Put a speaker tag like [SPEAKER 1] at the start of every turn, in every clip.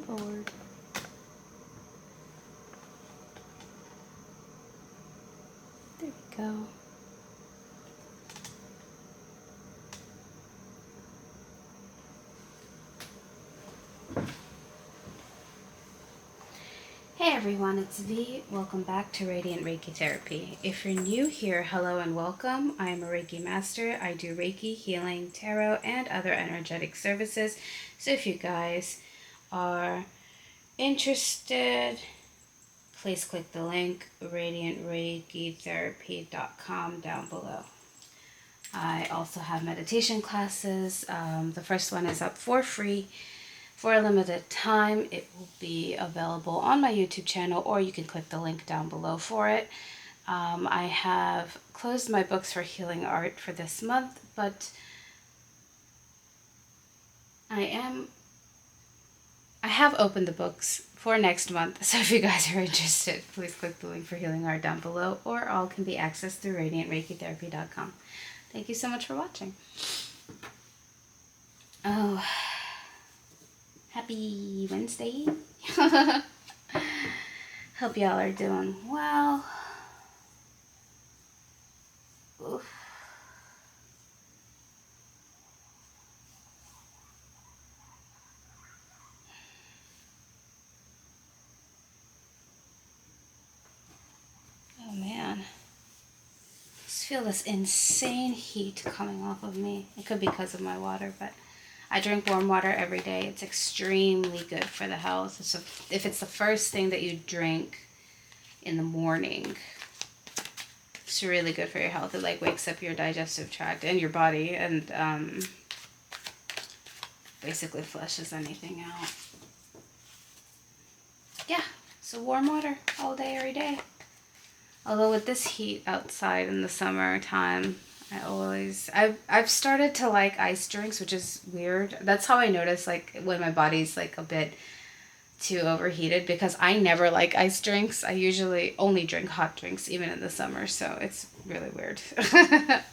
[SPEAKER 1] forward. There we go. Hey everyone, it's V. Welcome back to Radiant Reiki Therapy. If you're new here, hello and welcome. I am a Reiki master. I do Reiki, healing, tarot, and other energetic services. So if you guys are interested, please click the link radiantreikitherapy.com down below. I also have meditation classes. The first one is up for free. For a limited time, it will be available on my YouTube channel, or you can click the link down below for it. I have closed my books for healing art for this month, but I have opened the books for next month. So if you guys are interested, please click the link for healing art down below, or all can be accessed through radiantreikitherapy.com. Thank you so much for watching. Oh, happy Wednesday. Hope y'all are doing well. Oof. Oh man. Just feel this insane heat coming off of me. It could be because of my water, but I drink warm water every day. It's extremely good for the health. So if it's the first thing that you drink in the morning, it's really good for your health. It like wakes up your digestive tract and your body, and basically flushes anything out. Yeah, so warm water all day, every day. Although with this heat outside in the summertime, I've started to like ice drinks, which is weird. That's how I notice like when my body's like a bit too overheated, because I never like ice drinks. I usually only drink hot drinks even in the summer, so it's really weird.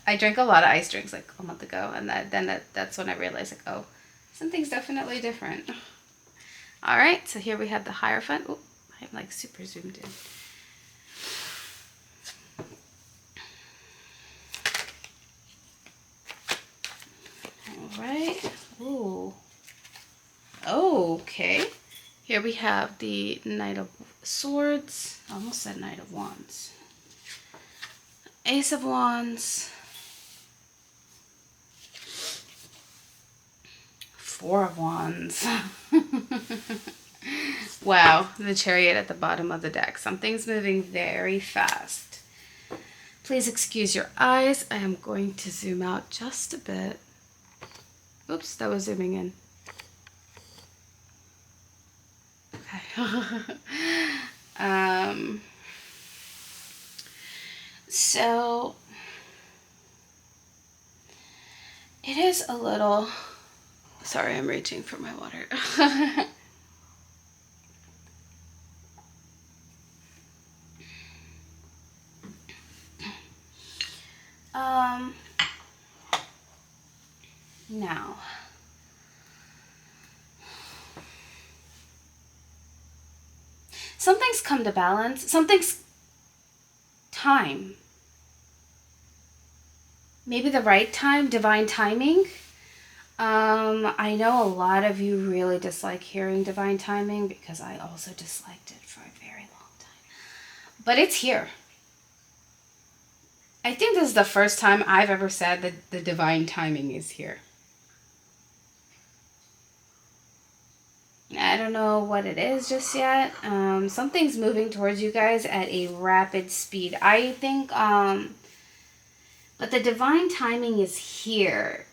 [SPEAKER 1] I drank a lot of ice drinks like a month ago, and that's when I realized like, oh, something's definitely different. All right, so here we have the Hierophant. Oh, I'm like super zoomed in. Right. Ooh. Okay. Here we have the Knight of Swords. I almost said Knight of Wands. Ace of Wands. Four of Wands. Wow. The Chariot at the bottom of the deck. Something's moving very fast. Please excuse your eyes. I am going to zoom out just a bit. Oops, that was zooming in. Okay. So it is a little, sorry, I'm reaching for my water. Now, something's come to balance. Something's time. Maybe the right time, divine timing. I know a lot of you really dislike hearing divine timing, because I also disliked it for a very long time. But it's here. I think this is the first time I've ever said that the divine timing is here. I don't know what it is just yet. Something's moving towards you guys at a rapid speed. I think, but the divine timing is here.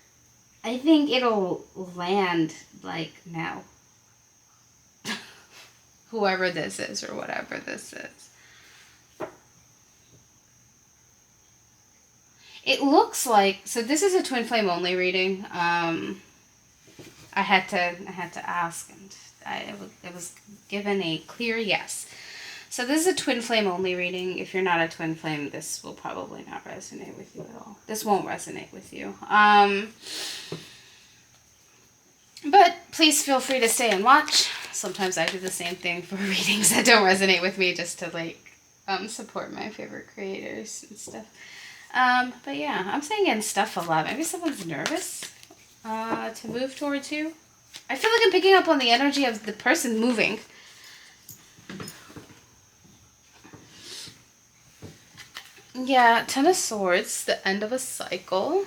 [SPEAKER 1] I think it'll land like now. Whoever this is or whatever this is. It looks like, so this is a twin flame only reading. I had to ask, and it was given a clear yes. So this is a twin flame only reading. If you're not a twin flame, this will probably not resonate with you at all. This won't resonate with you. But please feel free to stay and watch. sometimes I do the same thing for readings that don't resonate with me, just to like support my favorite creators and stuff. But yeah, I'm saying in stuff a lot. Maybe someone's nervous to move towards you. I feel like I'm picking up on the energy of the person moving. Yeah, Ten of Swords, the end of a cycle.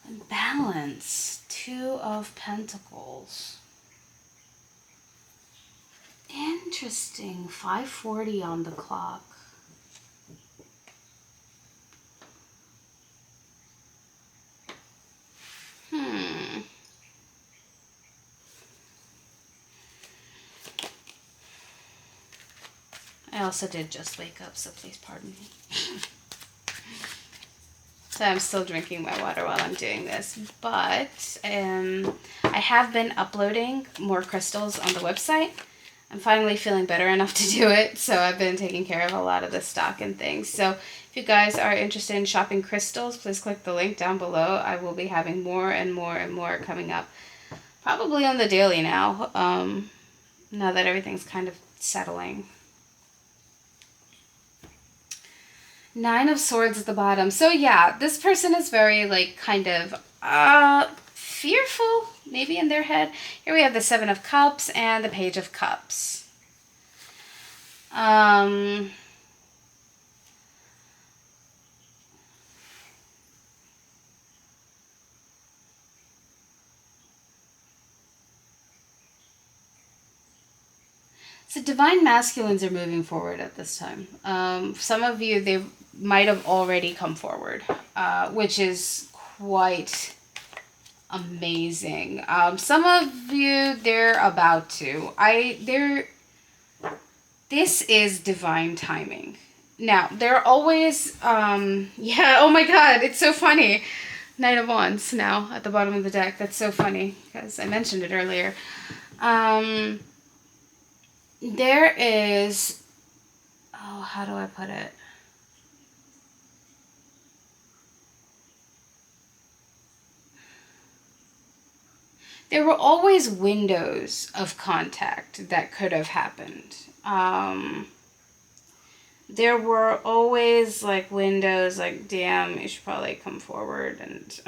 [SPEAKER 1] And Balance, Two of Pentacles. Interesting, 5:40 on the clock. I also did just wake up, so please pardon me. So I'm still drinking my water while I'm doing this. But I have been uploading more crystals on the website. I'm finally feeling better enough to do it. So I've been taking care of a lot of the stock and things. So if you guys are interested in shopping crystals, please click the link down below. I will be having more and more and more coming up. Probably on the daily now. Now that everything's kind of settling. Nine of Swords at the bottom. So yeah, this person is very like kind of fearful, maybe in their head. Here we have the Seven of Cups and the Page of Cups. So divine masculines are moving forward at this time. Some of you, they might have already come forward, which is quite amazing. Some of you, they're about to. This is divine timing. Now, there are always, yeah, oh my god, it's so funny. Knight of Wands now at the bottom of the deck. That's so funny because I mentioned it earlier. There is, oh, how do I put it? There were always windows of contact that could have happened. There were always like windows like, DM, you should probably come forward and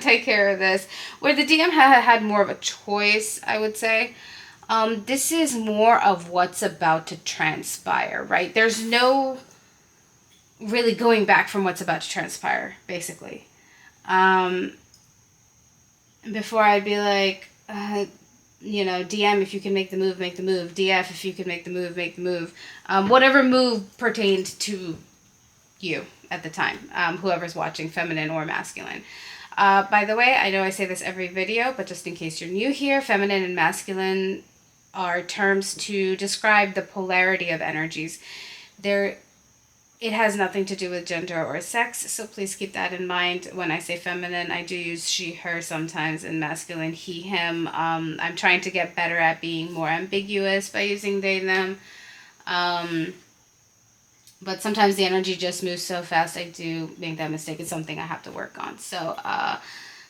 [SPEAKER 1] take care of this. Where the DM had more of a choice, I would say. This is more of what's about to transpire, right? There's no really going back from what's about to transpire, basically. Before I'd be like, you know, DM, if you can make the move, make the move. DF, if you can make the move, make the move. Whatever move pertained to you at the time, whoever's watching, feminine or masculine. By the way, I know I say this every video, but just in case you're new here, feminine and masculine are terms to describe the polarity of energies. It has nothing to do with gender or sex, so please keep that in mind. When I say feminine, I do use she, her sometimes, and masculine, he, him. I'm trying to get better at being more ambiguous by using they, them. But sometimes the energy just moves so fast, I do make that mistake. It's something I have to work on. So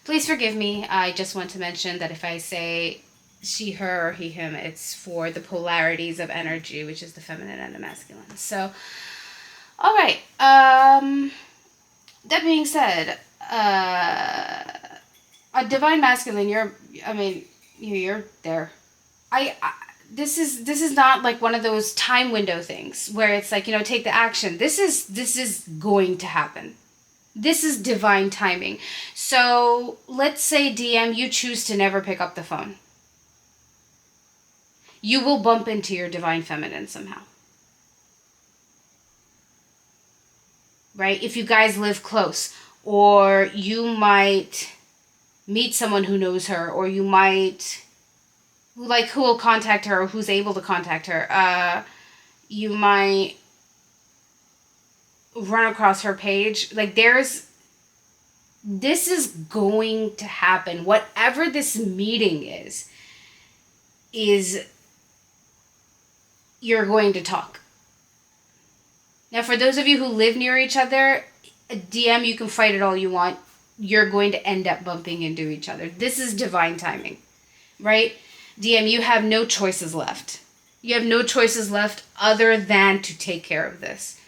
[SPEAKER 1] please forgive me. I just want to mention that if I say she, her, or he, him, it's for the polarities of energy, which is the feminine and the masculine. So, all right. That being said, a divine masculine, you're there. This is not like one of those time window things where it's like, you know, take the action. This is going to happen. This is divine timing. So let's say, DM, you choose to never pick up the phone. You will bump into your divine feminine somehow. Right? If you guys live close, or you might meet someone who knows her, or you might, like, who will contact her, or who's able to contact her. You might run across her page. Like, this is going to happen. Whatever this meeting is you're going to talk. Now, for those of you who live near each other, DM, you can fight it all you want. you're going to end up bumping into each other. This is divine timing, right? DM, you have no choices left. You have no choices left other than to take care of this.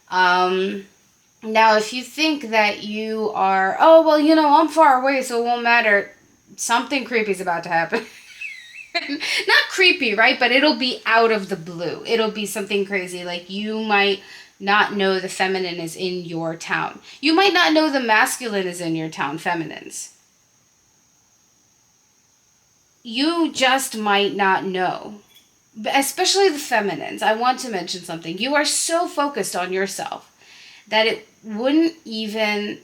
[SPEAKER 1] Now, if you think that you are, oh, well, I'm far away, so it won't matter. Something creepy is about to happen. Not creepy, right? But it'll be out of the blue. It'll be something crazy. Like, you might not know the feminine is in your town. You might not know the masculine is in your town, feminines. You just might not know. Especially the feminines. I want to mention something. You are so focused on yourself that it wouldn't even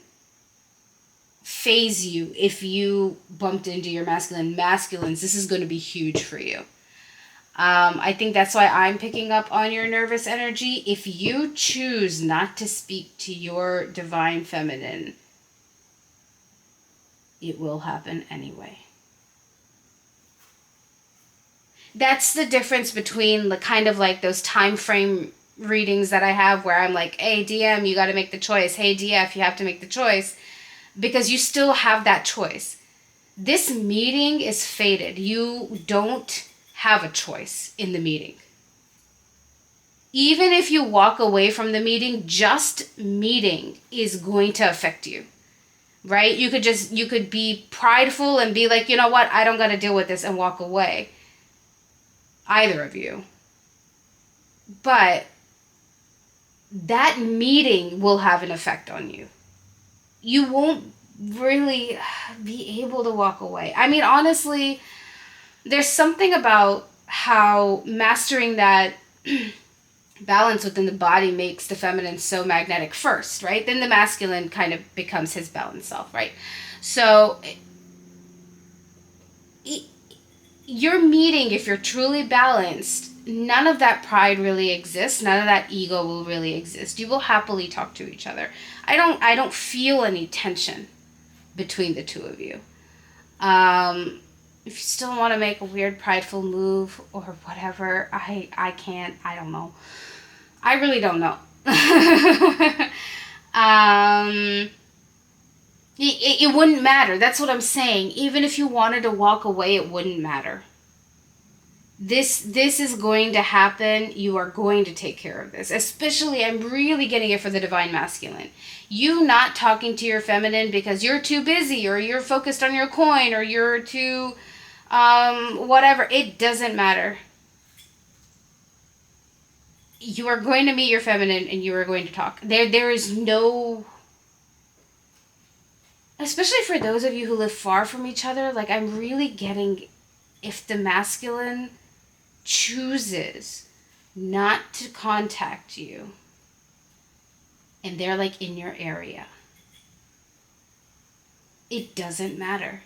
[SPEAKER 1] phase you if you bumped into your masculines. This is going to be huge for you. I think that's why I'm picking up on your nervous energy. If you choose not to speak to your divine feminine, it will happen anyway. That's the difference between the kind of like those time frame readings that I have where I'm like, hey, DM, you got to make the choice. Hey, DF, you have to make the choice. Because you still have that choice. This meeting is fated. You don't have a choice in the meeting. Even if you walk away from the meeting, just meeting is going to affect you. Right? You could be prideful and be like, you know what? I don't got to deal with this and walk away. Either of you. But that meeting will have an effect on you. You won't really be able to walk away. I mean, honestly, there's something about how mastering that balance within the body makes the feminine so magnetic first, right? Then the masculine kind of becomes his balanced self, right? So your meeting, if you're truly balanced, none of that pride really exists. None of that ego will really exist. You will happily talk to each other. I don't feel any tension between the two of you. If you still want to make a weird prideful move or whatever, I can't. I don't know. I really don't know. It wouldn't matter. That's what I'm saying. Even if you wanted to walk away, it wouldn't matter. This is going to happen. You are going to take care of this. Especially, I'm really getting it for the divine masculine. You not talking to your feminine because you're too busy or you're focused on your coin or you're too whatever. It doesn't matter. You are going to meet your feminine and you are going to talk. There is no... Especially for those of you who live far from each other, like, I'm really getting if the masculine chooses not to contact you and they're like in your area, it doesn't matter.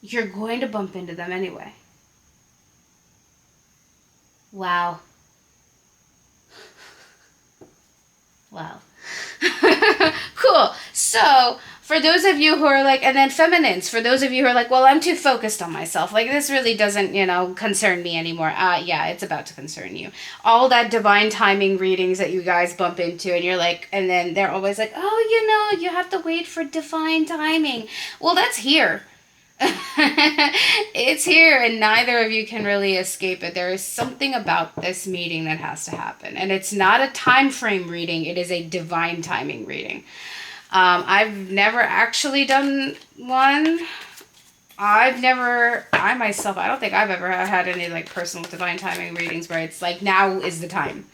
[SPEAKER 1] You're going to bump into them anyway. Wow. Wow. Cool. So, for those of you who are like, and then feminines, for those of you who are like, well, I'm too focused on myself. Like, this really doesn't, concern me anymore. Yeah, it's about to concern you. All that divine timing readings that you guys bump into, and you're like, and then they're always like, oh, you have to wait for divine timing. Well, that's here. It's here, and neither of you can really escape it. There is something about this meeting that has to happen, and it's not a time frame reading. It is a divine timing reading. I've never actually done one. I don't think I've ever had any like personal divine timing readings where it's like, now is the time.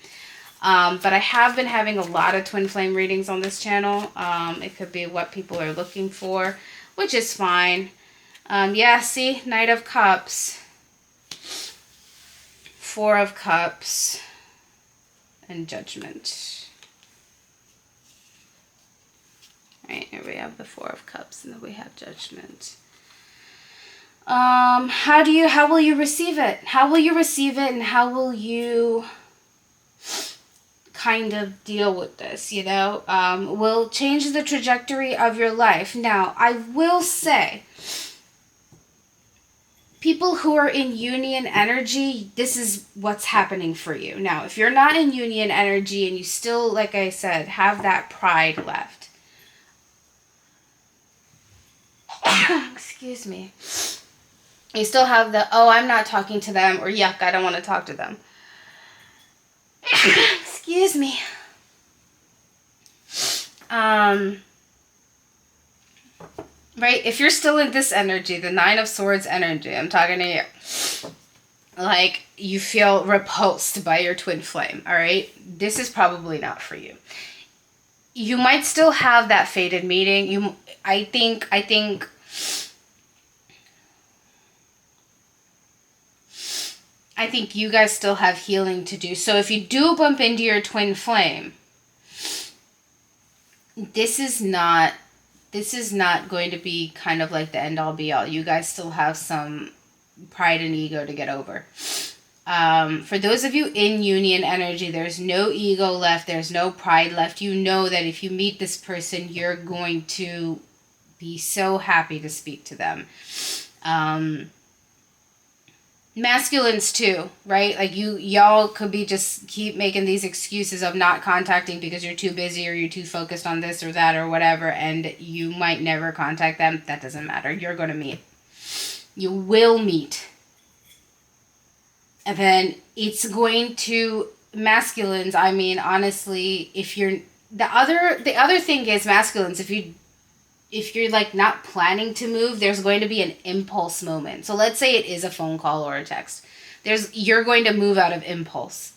[SPEAKER 1] But I have been having a lot of twin flame readings on this channel. It could be what people are looking for, which is fine. Yeah, see, Knight of Cups, Four of Cups, and Judgment. Right, here we have the Four of Cups, and then we have Judgment. How will you receive it? How will you receive it, and how will you kind of deal with this, will change the trajectory of your life. Now, I will say, people who are in union energy, this is what's happening for you. Now, if you're not in union energy and you still, like I said, have that pride left, Excuse me. You still have the, oh, I'm not talking to them, or yuck, I don't want to talk to them. Excuse me. Right? If you're still in this energy, the Nine of Swords energy, I'm talking to you. Like, you feel repulsed by your twin flame, all right? This is probably not for you. You might still have that fated meeting. I think you guys still have healing to do. So if you do bump into your twin flame, this is not going to be kind of like the end all be all. You guys still have some pride and ego to get over. For those of you in union energy, there's no ego left. There's no pride left. You know that if you meet this person, you're going to be so happy to speak to them. Masculines too, right? Like y'all could be just keep making these excuses of not contacting because you're too busy or you're too focused on this or that or whatever, and you might never contact them. That doesn't matter. You're going to meet. You will meet. And then it's going to, masculines, I mean, honestly, if you're, the other thing is, masculines, if you're like not planning to move, there's going to be an impulse moment. So let's say it is a phone call or a text. You're going to move out of impulse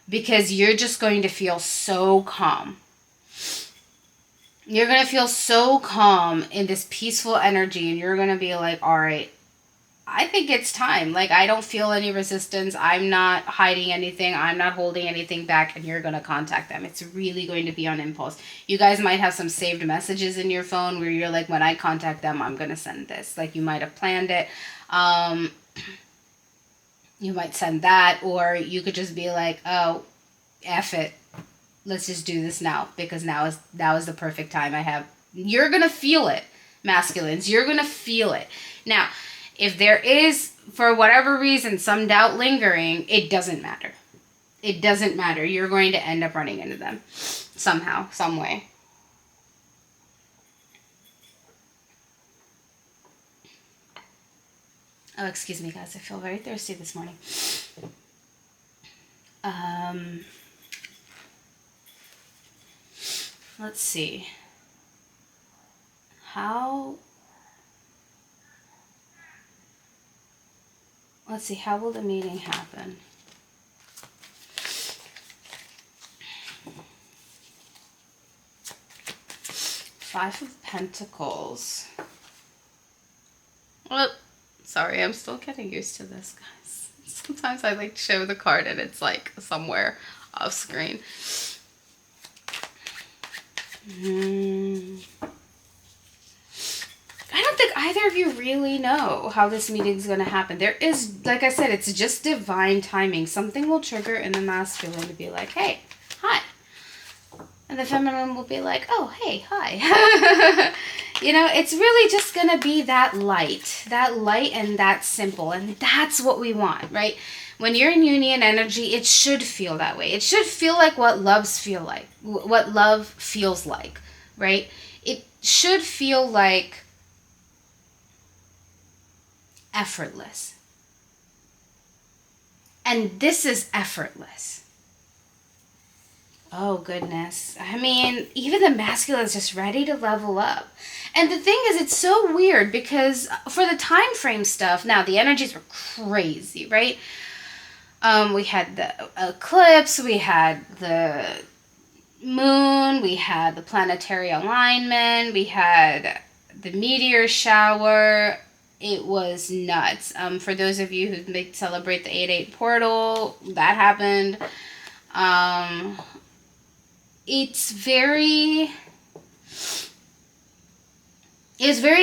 [SPEAKER 1] because you're just going to feel so calm. You're going to feel so calm in this peaceful energy, and you're going to be like, all right, I think it's time. Like, I don't feel any resistance. I'm not hiding anything. I'm not holding anything back, and you're going to contact them. It's really going to be on impulse. You guys might have some saved messages in your phone where you're like, when I contact them, I'm going to send this. Like, you might have planned it. You might send that, or you could just be like, oh, F it. Let's just do this now, because now is the perfect time I have. You're going to feel it, masculines. You're going to feel it. Now, if there is, for whatever reason, some doubt lingering, it doesn't matter. It doesn't matter. You're going to end up running into them somehow, some way. Oh, excuse me, guys. I feel very thirsty this morning. Let's see. Let's see, how will the meeting happen? Five of Pentacles. Oh, sorry, I'm still getting used to this, guys. Sometimes I like show the card and it's like somewhere off screen. I don't think either of you really know how this meeting's going to happen. There is, like I said, it's just divine timing. Something will trigger in the masculine to be like, hey, hi. And the feminine will be like, oh, hey, hi. You know, it's really just going to be that light and that simple. And that's what we want, right? When you're in union energy, it should feel that way. It should feel like what love feels like, right? It should feel like effortless. And this is effortless. Oh, goodness. I mean, even the masculine is just ready to level up. And the thing is, it's so weird because for the time frame stuff, now the energies were crazy, right? We had the eclipse, we had the moon, we had the planetary alignment, we had the meteor shower. It was nuts. For those of you who may celebrate the 8/8 portal, that happened. It's very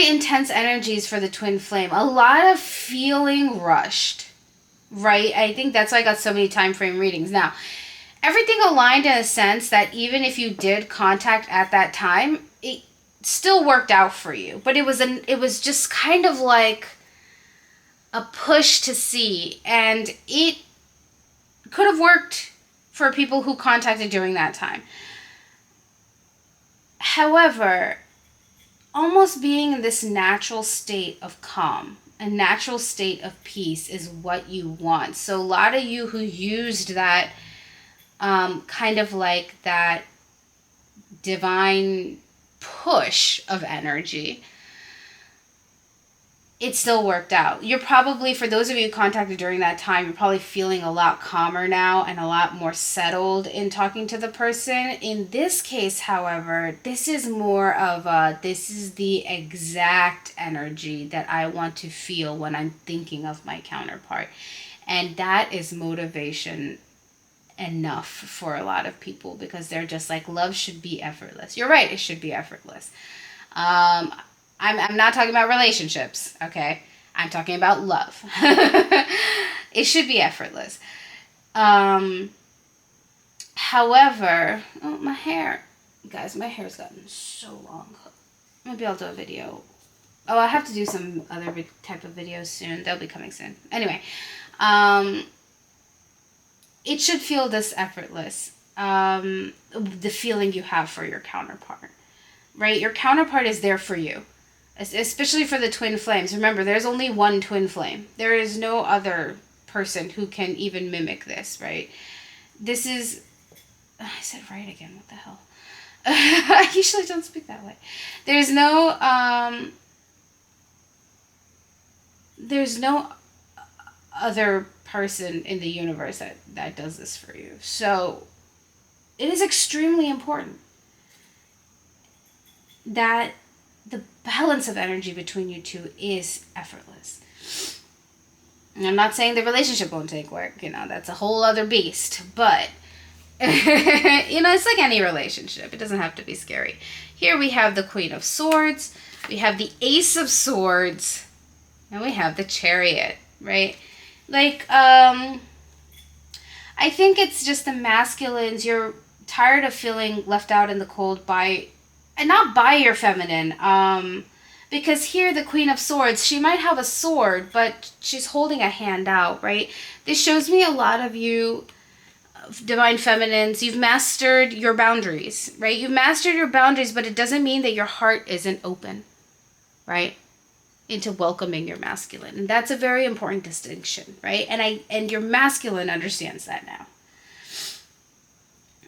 [SPEAKER 1] intense energies for the twin flame. A lot of feeling rushed, right? I think that's why I got so many time frame readings. Now, everything aligned in a sense that even if you did contact at that time, it still worked out for you. But it was just kind of like a push to see, and it could have worked for people who contacted during that time. However, almost being in this natural state of calm, a natural state of peace is what you want. So a lot of you who used that kind of like that divine push of energy, it still worked out. You're probably, for those of you contacted during that time, you're probably feeling a lot calmer now and a lot more settled in talking to the person. In this case, however, this is more of this is the exact energy that I want to feel when I'm thinking of my counterpart. And that is motivation enough for a lot of people, because they're just like, love should be effortless. You're right, it should be effortless. I'm not talking about relationships, okay? I'm talking about love. It should be effortless. However, oh, my hair. Guys, my hair's gotten so long. Maybe I'll do a video. Oh, I have to do some other type of videos soon. They'll be coming soon. Anyway, it should feel this effortless. The feeling you have for your counterpart, right? Your counterpart is there for you. Especially for the twin flames. Remember, there's only one twin flame. There is no other person who can even mimic this, right? This is... I said right again. What the hell? I usually don't speak that way. There's no other person in the universe that does this for you. So it is extremely important that the balance of energy between you two is effortless. And I'm not saying the relationship won't take work, that's a whole other beast, but it's like any relationship. It doesn't have to be scary. Here we have the Queen of Swords, we have the Ace of Swords, and we have the Chariot, right? Like, I think it's just the masculines. You're tired of feeling left out in the cold not by your feminine, because here the Queen of Swords, she might have a sword, but she's holding a hand out, right? This shows me a lot of you divine feminines, you've mastered your boundaries, right? You've mastered your boundaries, but it doesn't mean that your heart isn't open, right? Into welcoming your masculine. And that's a very important distinction, right? And your masculine understands that now.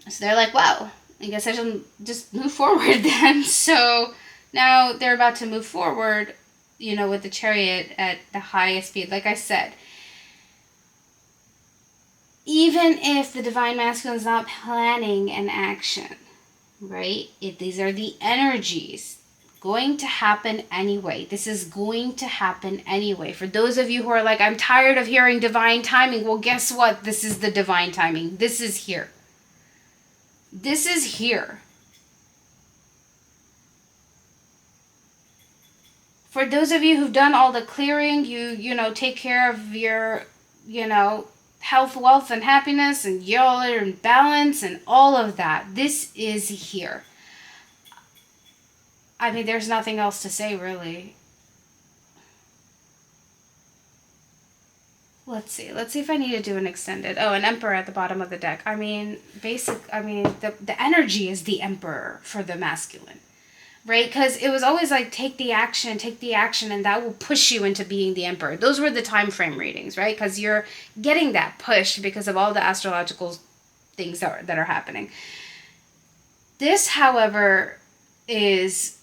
[SPEAKER 1] So they're like, wow, I guess I should just move forward then. So now they're about to move forward, with the Chariot at the highest speed. Like I said, even if the divine masculine is not planning an action, right? These are the energies going to happen anyway. This is going to happen anyway. For those of you who are like, I'm tired of hearing divine timing. Well, guess what? This is the divine timing. This is here. This is here. For those of you who've done all the clearing, you take care of your, health, wealth, and happiness, and y'all are in balance and all of that. This is here. I mean, there's nothing else to say, really. Let's see if I need to do an extended. Oh, an Emperor at the bottom of the deck. I mean, the energy is the Emperor for the masculine, right? Because it was always like, take the action, and that will push you into being the Emperor. Those were the time frame readings, right? Because you're getting that push because of all the astrological things that are happening. This, however, is...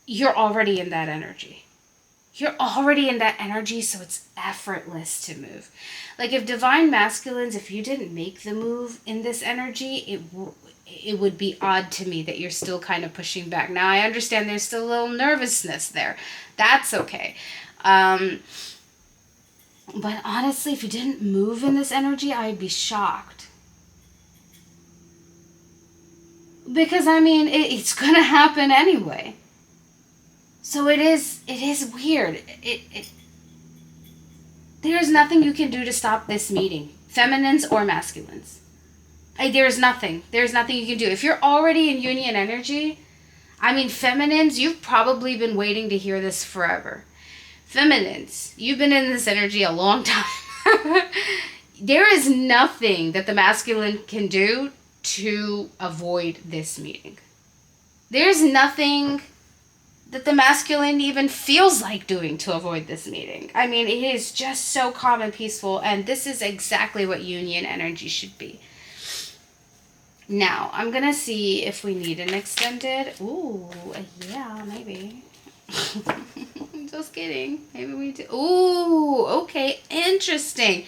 [SPEAKER 1] you're already in that energy. You're already in that energy, so it's effortless to move. Like, if divine masculines, if you didn't make the move in this energy, it would be odd to me that you're still kind of pushing back. Now, I understand there's still a little nervousness there. That's okay. But honestly, if you didn't move in this energy, I'd be shocked. Because, it's going to happen anyway. So it is weird. There's nothing you can do to stop this meeting, feminines or masculines. There's nothing you can do. If you're already in union energy, feminines, you've probably been waiting to hear this forever. Feminines, you've been in this energy a long time. There is nothing that the masculine can do to avoid this meeting. There's nothing that the masculine even feels like doing to avoid this meeting. I mean, it is just so calm and peaceful, and this is exactly what union energy should be. Now, I'm going to see if we need an extended. Ooh, yeah, maybe. Just kidding. Maybe we do. Ooh, okay, interesting.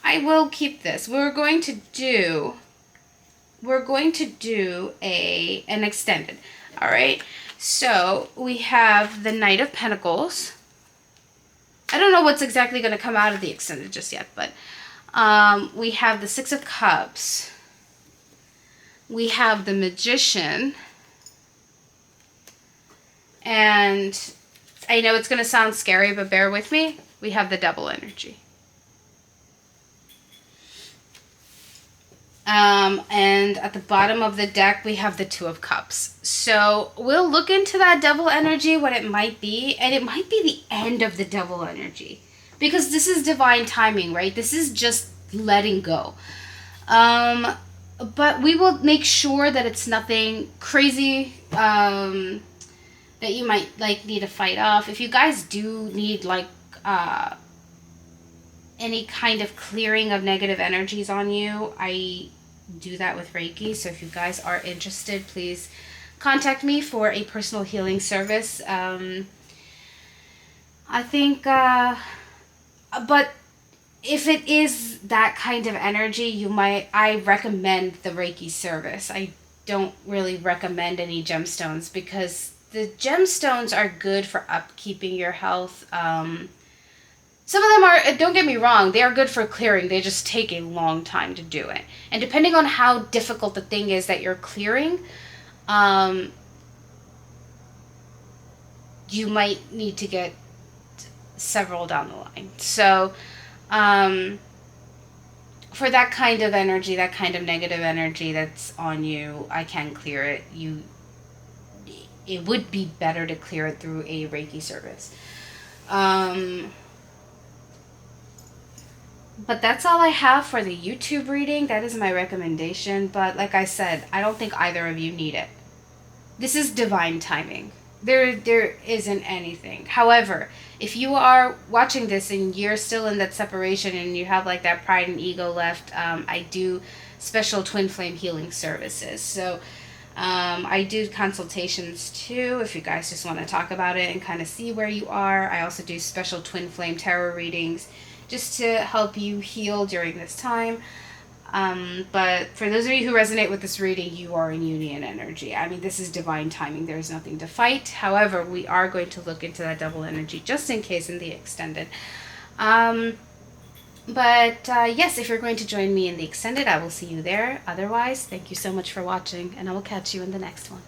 [SPEAKER 1] I will keep this. We're going to do an extended. All right. So we have the Knight of Pentacles. I don't know what's exactly going to come out of the extended just yet, but we have the Six of Cups. We have the Magician. And I know it's going to sound scary, but bear with me. We have the Double energy. And at the bottom of the deck, we have the Two of Cups. So we'll look into that double energy, what it might be. And it might be the end of the double energy. Because this is divine timing, right? This is just letting go. But we will make sure that it's nothing crazy that you might like need to fight off. If you guys do need like any kind of clearing of negative energies on you, I do that with Reiki. So if you guys are interested, please contact me for a personal healing service. I think, but if it is that kind of energy, I recommend the Reiki service. I don't really recommend any gemstones because the gemstones are good for upkeeping your health. Some of them are, don't get me wrong, they are good for clearing. They just take a long time to do it. And depending on how difficult the thing is that you're clearing, you might need to get several down the line. So, for that kind of energy, that kind of negative energy that's on you, I can clear it. It would be better to clear it through a Reiki service. But that's all I have for the YouTube reading. That is my recommendation. But like I said, I don't think either of you need it. This is divine timing. There isn't anything. However, if you are watching this and you're still in that separation and you have like that pride and ego left, I do special twin flame healing services. So I do consultations too if you guys just want to talk about it and kind of see where you are. I also do special twin flame tarot readings just to help you heal during this time. But for those of you who resonate with this reading, you are in union energy. I mean, this is divine timing. There's nothing to fight. However, we are going to look into that double energy just in case in the extended. Yes, if you're going to join me in the extended, I will see you there. Otherwise, thank you so much for watching, and I will catch you in the next one.